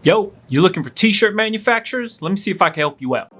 Yo, you looking for t-shirt manufacturers? Let me see if I can help you out.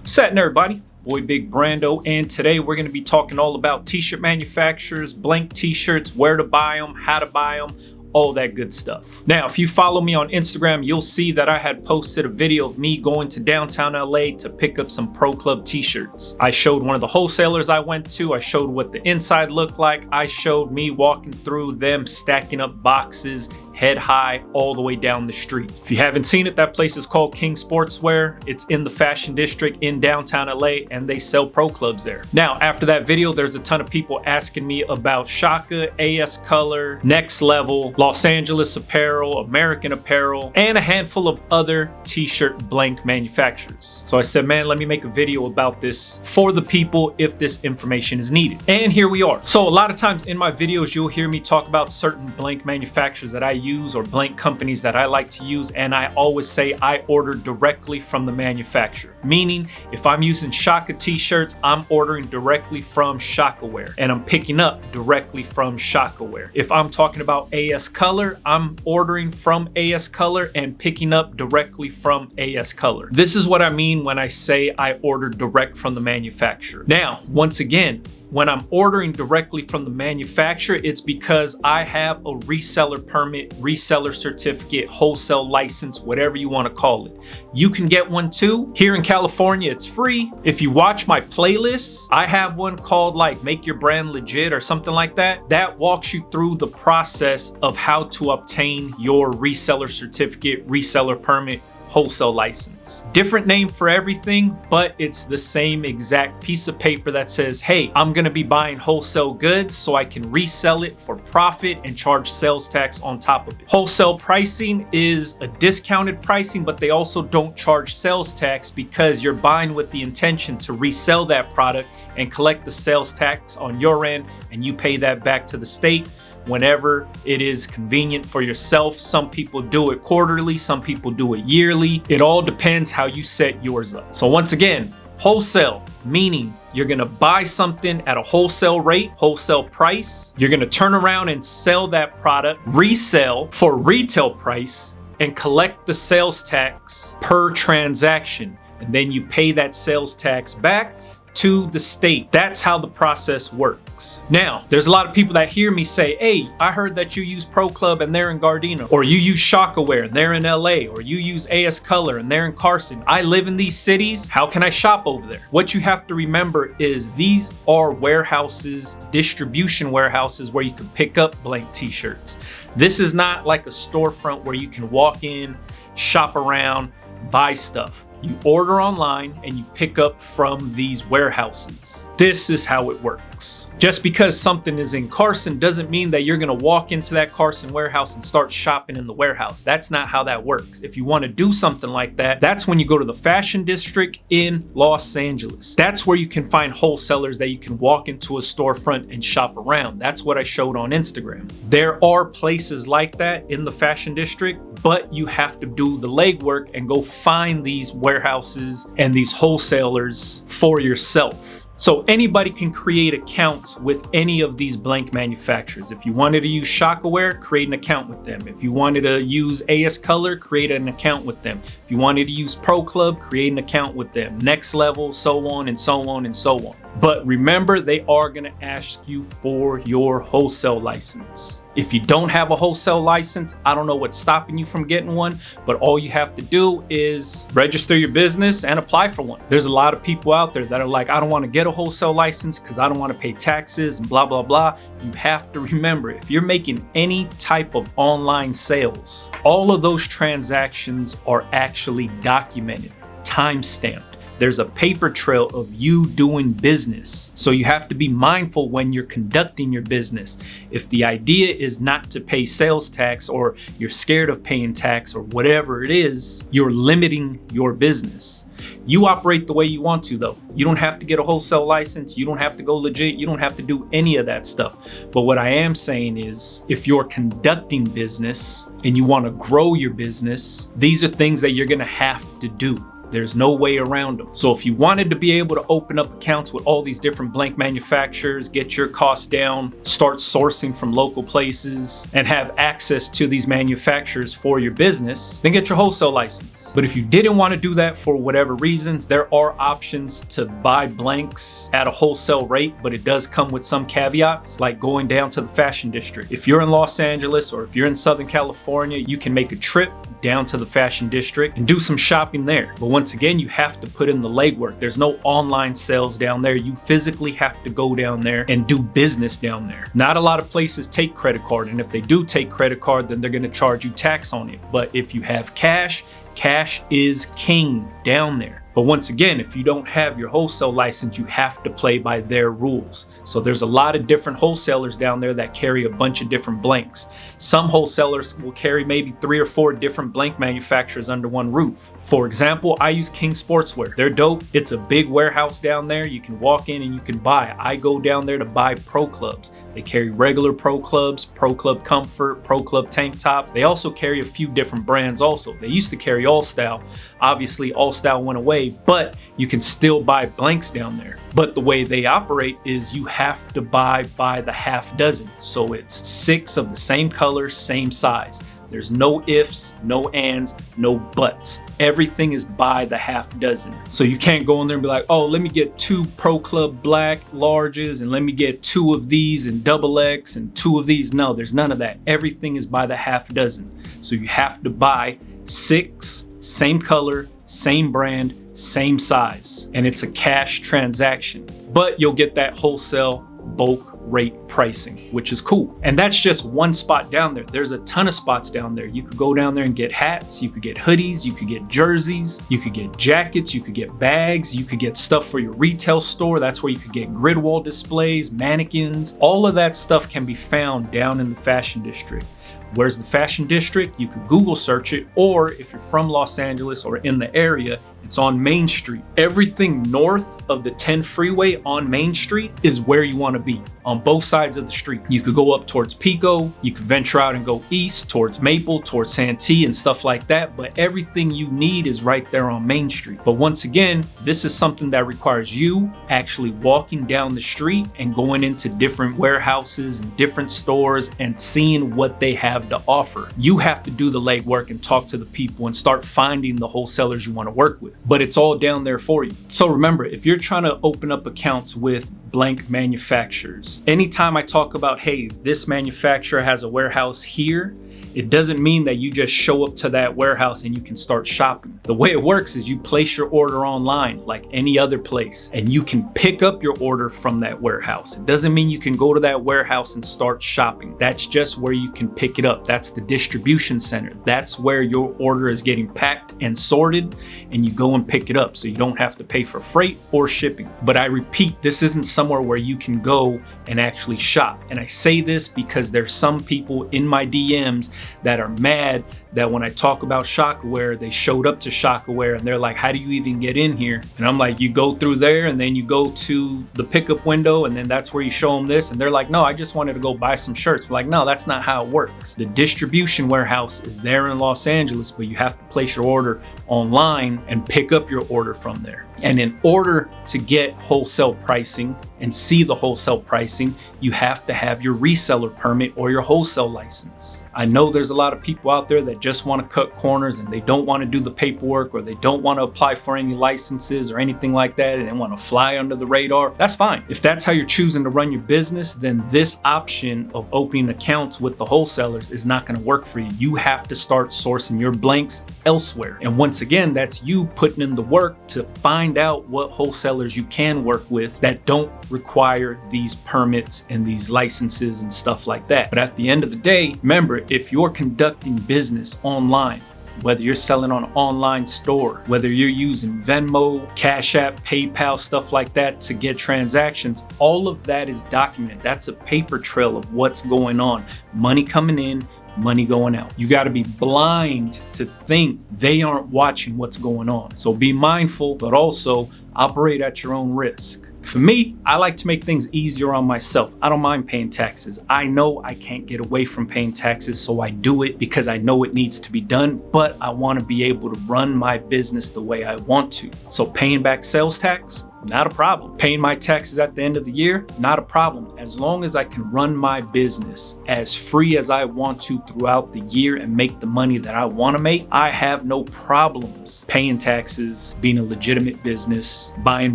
What's happening, everybody? Boy Big Brando, and today we're going to be talking all about t-shirt manufacturers, blank t-shirts, where to buy them, how to buy them, all that good stuff. Now, if you follow me on Instagram, you'll see that I had posted a video of me going to downtown LA to pick up some Pro Club t-shirts. I showed one of the wholesalers I went to, I showed what the inside looked like, I showed me walking through them, stacking up boxes, head high, all the way down the street. If you haven't seen it, that place is called King Sportswear. It's in the Fashion District in downtown LA, and they sell Pro Clubs there. Now, after that video, there's a ton of people asking me about Shaka, AS Color, Next Level, Los Angeles Apparel, American Apparel, and a handful of other t-shirt blank manufacturers. So I said, man, let me make a video about this for the people if this information is needed. And here we are. So a lot of times in my videos, you'll hear me talk about certain blank manufacturers that I use or blank companies that I like to use, and I always say I order directly from the manufacturer. Meaning, if I'm using Shaka t-shirts, I'm ordering directly from Shakaware, and I'm picking up directly from Shakaware. If I'm talking about AS Color, I'm ordering from AS Color and picking up directly from AS Color. This is what I mean when I say I order direct from the manufacturer. Now, once again, when I'm ordering directly from the manufacturer, it's because I have a reseller permit, reseller certificate, wholesale license, whatever you want to call it. You can get one too. Here in California, it's free. If you watch my playlists, I have one called like Make Your Brand Legit or something like that. That walks you through the process of how to obtain your reseller certificate, reseller permit, wholesale license. Different name for everything, but it's the same exact piece of paper that says, hey, I'm gonna be buying wholesale goods so I can resell it for profit and charge sales tax on top of it. Wholesale pricing is a discounted pricing, but they also don't charge sales tax because you're buying with the intention to resell that product and collect the sales tax on your end, and you pay that back to the state whenever it is convenient for yourself. Some people do it quarterly, some people do it yearly. It all depends how you set yours up. So once again, wholesale, meaning you're gonna buy something at a wholesale rate, wholesale price. You're gonna turn around and sell that product, resell for retail price, and collect the sales tax per transaction. And then you pay that sales tax back to the state. That's how the process works. Now, there's a lot of people that hear me say, hey, I heard that you use Pro Club and they're in Gardena, or you use Shakaware and they're in LA, or you use AS Color and they're in Carson. I live in these cities. How can I shop over there? What you have to remember is these are warehouses, distribution warehouses where you can pick up blank t-shirts. This is not like a storefront where you can walk in, shop around, buy stuff. You order online and you pick up from these warehouses. This is how it works. Just because something is in Carson doesn't mean that you're gonna walk into that Carson warehouse and start shopping in the warehouse. That's not how that works. If you wanna do something like that, that's when you go to the Fashion District in Los Angeles. That's where you can find wholesalers that you can walk into a storefront and shop around. That's what I showed on Instagram. There are places like that in the Fashion District, but you have to do the legwork and go find these warehouses and these wholesalers for yourself. So anybody can create accounts with any of these blank manufacturers. If you wanted to use Shakaware, create an account with them. If you wanted to use AS Color, create an account with them. If you wanted to use Pro Club, create an account with them. Next Level, so on and so on and so on. But remember, they are gonna ask you for your wholesale license. If you don't have a wholesale license, I don't know what's stopping you from getting one, but all you have to do is register your business and apply for one. There's a lot of people out there that are like, I don't want to get a wholesale license because I don't want to pay taxes and blah, blah, blah. You have to remember, if you're making any type of online sales, all of those transactions are actually documented, timestamped. There's a paper trail of you doing business. So you have to be mindful when you're conducting your business. If the idea is not to pay sales tax, or you're scared of paying tax, or whatever it is, you're limiting your business. You operate the way you want to though. You don't have to get a wholesale license. You don't have to go legit. You don't have to do any of that stuff. But what I am saying is, if you're conducting business and you want to grow your business, these are things that you're going to have to do. There's no way around them. So if you wanted to be able to open up accounts with all these different blank manufacturers, get your costs down, start sourcing from local places, and have access to these manufacturers for your business, then get your wholesale license. But if you didn't want to do that for whatever reasons, there are options to buy blanks at a wholesale rate, but it does come with some caveats, like going down to the fashion district. If you're in Los Angeles or if you're in Southern California, you can make a trip down to the fashion district and do some shopping there. But once again, you have to put in the legwork. There's no online sales down there. You physically have to go down there and do business down there. Not a lot of places take credit card, and if they do take credit card, then they're going to charge you tax on it. But if you have cash, cash is king down there. But once again, if you don't have your wholesale license, you have to play by their rules. So there's a lot of different wholesalers down there that carry a bunch of different blanks. Some wholesalers will carry maybe 3 or 4 different blank manufacturers under one roof. For example, I use King Sportswear. They're dope. It's a big warehouse down there. You can walk in and you can buy. I go down there to buy pro clubs. They carry regular pro clubs, pro club comfort, pro club tank tops. They also carry a few different brands also. They used to carry All Style. Obviously, All Style went away, but you can still buy blanks down there. But the way they operate is you have to buy by the half dozen. So it's 6 of the same color, same size. There's no ifs, no ands, no buts. Everything is by the half dozen. So you can't go in there and be like, oh, let me get 2 Pro Club black larges and let me get 2 of these and XX and 2 of these. No, there's none of that. Everything is by the half dozen. So you have to buy 6, same color, same brand, same size. And it's a cash transaction. But you'll get that wholesale bulk rate pricing, which is cool. And that's just one spot down there. There's a ton of spots down there. You could go down there and get hats, you could get hoodies, you could get jerseys, you could get jackets, you could get bags, you could get stuff for your retail store. That's where you could get grid wall displays, mannequins. All of that stuff can be found down in the fashion district. Where's the fashion district? You could Google search it, or if you're from Los Angeles or in the area, it's on Main Street. Everything north of the 10 freeway on Main Street is where you want to be, on both sides of the street. You could go up towards Pico, you could venture out and go east towards Maple, towards Santee and stuff like that, but everything you need is right there on Main Street. But once again, this is something that requires you actually walking down the street and going into different warehouses and different stores and seeing what they have to offer. You have to do the legwork and talk to the people and start finding the wholesalers you want to work with. But it's all down there for you. So remember, if you're trying to open up accounts with blank manufacturers, anytime I talk about, hey, this manufacturer has a warehouse here, it doesn't mean that you just show up to that warehouse and you can start shopping. The way it works is you place your order online like any other place, and you can pick up your order from that warehouse. It doesn't mean you can go to that warehouse and start shopping. That's just where you can pick it up. That's the distribution center. That's where your order is getting packed and sorted, and you go and pick it up, so you don't have to pay for freight or shipping. But I repeat, this isn't somewhere where you can go and actually shop. And I say this because there's some people in my DMs that are mad that when I talk about Shockaware, they showed up to Shockaware and they're like, how do you even get in here? And I'm like, you go through there and then you go to the pickup window and then that's where you show them this. And they're like, no, I just wanted to go buy some shirts. We're like, no, that's not how it works. The distribution warehouse is there in Los Angeles, but you have to place your order online and pick up your order from there. And in order to get wholesale pricing and see the wholesale pricing, you have to have your reseller permit or your wholesale license. I know there's a lot of people out there that just want to cut corners and they don't want to do the paperwork, or they don't want to apply for any licenses or anything like that, and they want to fly under the radar. That's fine. If that's how you're choosing to run your business, then this option of opening accounts with the wholesalers is not going to work for you. You have to start sourcing your blanks elsewhere. And once again, that's you putting in the work to find out what wholesalers you can work with that don't require these permits and these licenses and stuff like that. But at the end of the day, remember, if you're conducting business online, whether you're selling on an online store, whether you're using Venmo, Cash App, PayPal, stuff like that to get transactions, all of that is documented. That's a paper trail of what's going on. Money coming in, money going out. You got to be blind to think they aren't watching what's going on. So be mindful, but also Operate at your own risk. For me, I like to make things easier on myself. I don't mind paying taxes. I know I can't get away from paying taxes, so I do it because I know it needs to be done, but I want to be able to run my business the way I want to. So paying back sales tax, not a problem. Paying my taxes at the end of the year, not a problem. As long as I can run my business as free as I want to throughout the year and make the money that I want to make, I have no problems paying taxes, being a legitimate business, buying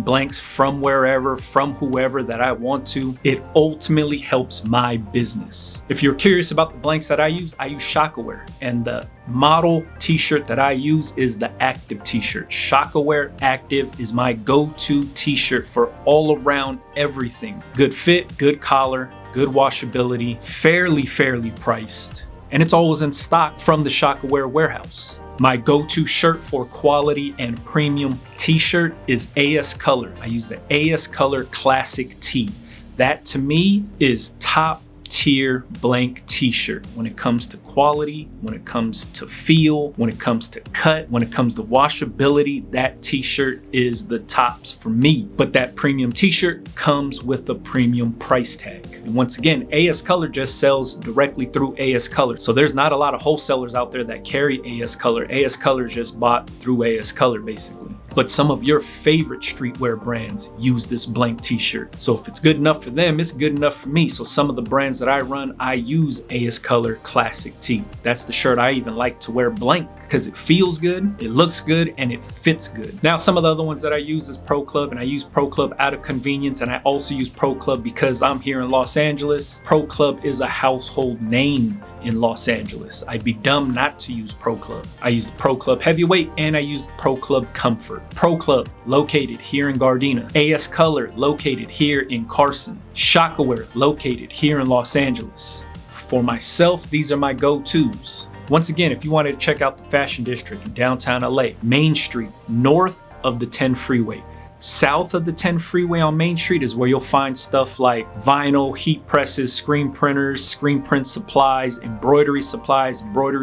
blanks from wherever, from whoever that I want to. It ultimately helps my business. If you're curious about the blanks that I use Shockaware, and the model t-shirt that I use is the Active t-shirt. Shockaware Active is my go-to t-shirt for all around everything. Good fit, good collar, good washability, fairly priced, and it's always in stock from the Shockaware warehouse. My go-to shirt for quality and premium t-shirt is AS Color. I use the AS Color Classic Tee. That to me is top tier blank t-shirt when it comes to quality, when it comes to feel, when it comes to cut, when it comes to washability. That t-shirt is the tops for me. But that premium t-shirt comes with a premium price tag. And once again, AS Color just sells directly through AS Color. So there's not a lot of wholesalers out there that carry AS Color. AS Color is just bought through AS Color basically. But some of your favorite streetwear brands use this blank t-shirt. So if it's good enough for them, it's good enough for me. So some of the brands that I run, I use AS Color Classic Tee. That's the shirt I even like to wear blank because it feels good, it looks good, and it fits good. Now, some of the other ones that I use is Pro Club, and I use Pro Club out of convenience, and I also use Pro Club because I'm here in Los Angeles. Pro Club is a household name in Los Angeles. I'd be dumb not to use Pro Club. I use the Pro Club Heavyweight and I use Pro Club Comfort. Pro Club located here in Gardena. AS Color located here in Carson. Shockaware located here in Los Angeles. For myself, these are my go-tos. Once again, if you wanted to check out the Fashion District in downtown LA, Main Street, north of the 10 freeway. South of the 10 freeway on Main Street is where you'll find stuff like vinyl, heat presses, screen printers, screen print supplies, embroidery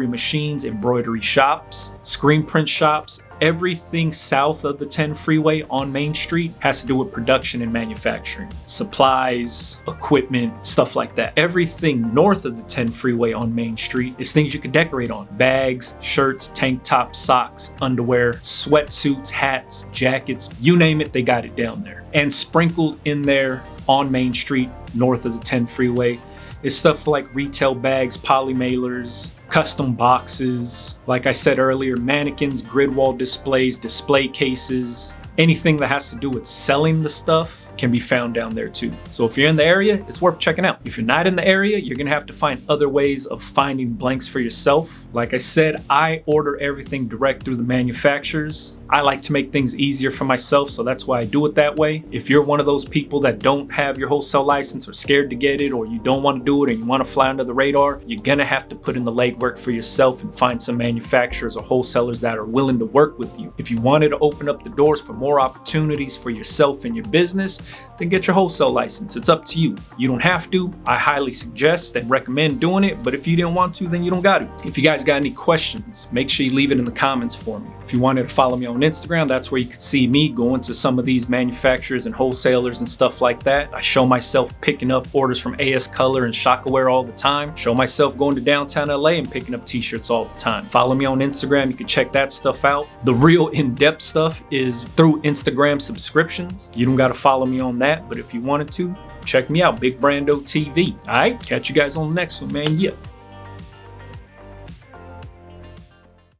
machines, embroidery shops, screen print shops. Everything south of the 10 freeway on Main Street has to do with production and manufacturing, supplies, equipment, stuff like that. Everything north of the 10 freeway on Main Street is things you can decorate on. Bags, shirts, tank tops, socks, underwear, sweatsuits, hats, jackets, you name it, they got it down there. And sprinkled in there on Main Street north of the 10 freeway is stuff like retail bags, poly mailers, custom boxes, like I said earlier, mannequins, grid wall displays, display cases, anything that has to do with selling the stuff can be found down there too. So if you're in the area, it's worth checking out. If you're not in the area, you're gonna have to find other ways of finding blanks for yourself. Like I said, I order everything direct through the manufacturers. I like to make things easier for myself, so that's why I do it that way. If you're one of those people that don't have your wholesale license or scared to get it, or you don't want to do it and you want to fly under the radar, you're gonna have to put in the legwork for yourself and find some manufacturers or wholesalers that are willing to work with you. If you wanted to open up the doors for more opportunities for yourself and your business, then get your wholesale license. It's up to you. You don't have to. I highly suggest and recommend doing it, but if you didn't want to, then you don't got to. If you guys got any questions, make sure you leave it in the comments for me. If you wanted to follow me on Instagram, that's where you could see me going to some of these manufacturers and wholesalers and stuff like that. I show myself picking up orders from AS Color and Shockaware all the time. Show myself going to downtown LA and picking up t-shirts all the time. Follow me on Instagram. You can check that stuff out. The real in-depth stuff is through Instagram subscriptions. You don't got to follow me on that, but if you wanted to, check me out, Big Brando TV. All right, catch you guys on the next one, man. Yeah.